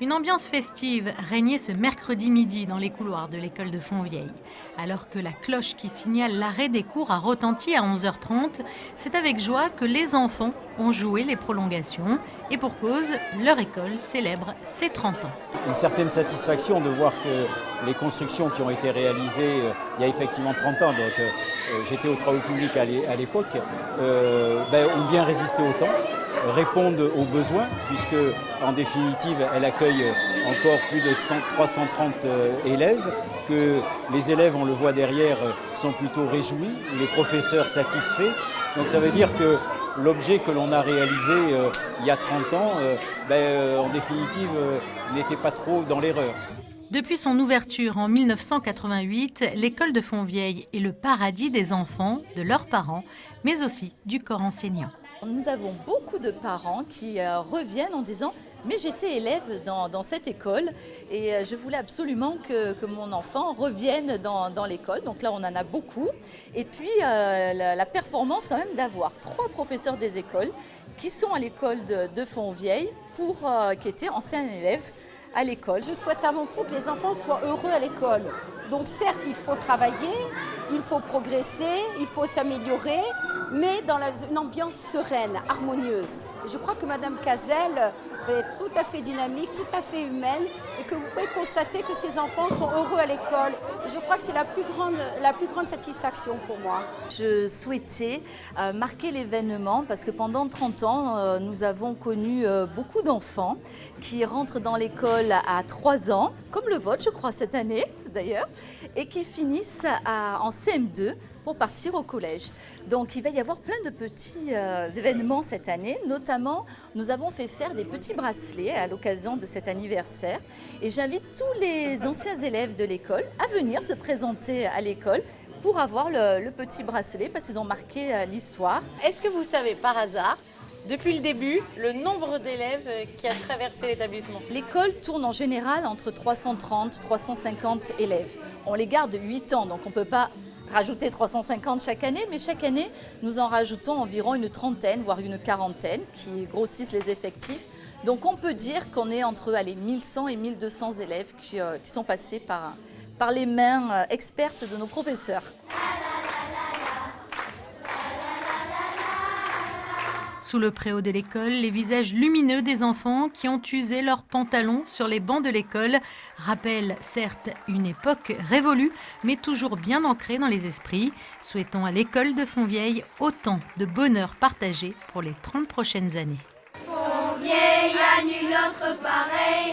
Une ambiance festive régnait ce mercredi midi dans les couloirs de l'école de Fontvieille. Alors que la cloche qui signale l'arrêt des cours a retenti à 11h30, c'est avec joie que les enfants ont joué les prolongations. Et pour cause, leur école célèbre ses 30 ans. Une certaine satisfaction de voir que les constructions qui ont été réalisées il y a effectivement 30 ans, donc j'étais aux travaux publics à l'époque, ont bien résisté au temps, répondent aux besoins, puisque en définitive elle accueille encore plus de 330 élèves, que les élèves, on le voit derrière, sont plutôt réjouis, les professeurs satisfaits. Donc ça veut dire que l'objet que l'on a réalisé il y a 30 ans, en définitive, n'était pas trop dans l'erreur. Depuis son ouverture en 1988, l'école de Fontvieille est le paradis des enfants, de leurs parents, mais aussi du corps enseignant. Nous avons beaucoup de parents qui reviennent en disant « mais j'étais élève dans cette école et je voulais absolument que mon enfant revienne dans l'école ». Donc là, on en a beaucoup. Et puis, la performance quand même d'avoir 3 professeurs des écoles qui sont à l'école de Fontvieille qui étaient anciens élèves à l'école. Je souhaite avant tout que les enfants soient heureux à l'école. Donc certes, il faut travailler, il faut progresser, il faut s'améliorer, mais dans une ambiance sereine, harmonieuse. Et je crois que Madame Cazel est tout à fait dynamique, tout à fait humaine, et que vous pouvez constater que ces enfants sont heureux à l'école. Et je crois que c'est la plus grande satisfaction pour moi. Je souhaitais marquer l'événement parce que pendant 30 ans, nous avons connu beaucoup d'enfants qui rentrent dans l'école à 3 ans, comme le vôtre, je crois, cette année d'ailleurs, et qui finissent en CM2 pour partir au collège. Donc il va y avoir plein de petits événements cette année, notamment nous avons fait faire des petits bracelets à l'occasion de cet anniversaire et j'invite tous les anciens élèves de l'école à venir se présenter à l'école pour avoir le petit bracelet parce qu'ils ont marqué l'histoire. Est-ce que vous savez par hasard, depuis le début, le nombre d'élèves qui a traversé l'établissement? L'école tourne en général entre 330 350 élèves. On les garde 8 ans, donc on ne peut pas rajouter 350 chaque année, mais chaque année, nous en rajoutons environ une trentaine, voire une quarantaine, qui grossissent les effectifs. Donc on peut dire qu'on est entre 1100 et 1200 élèves qui sont passés par les mains expertes de nos professeurs. Sous le préau de l'école, les visages lumineux des enfants qui ont usé leurs pantalons sur les bancs de l'école rappellent certes une époque révolue, mais toujours bien ancrée dans les esprits. Souhaitons à l'école de Fontvieille autant de bonheur partagé pour les 30 prochaines années. Fontvieille, à nul autre pareil.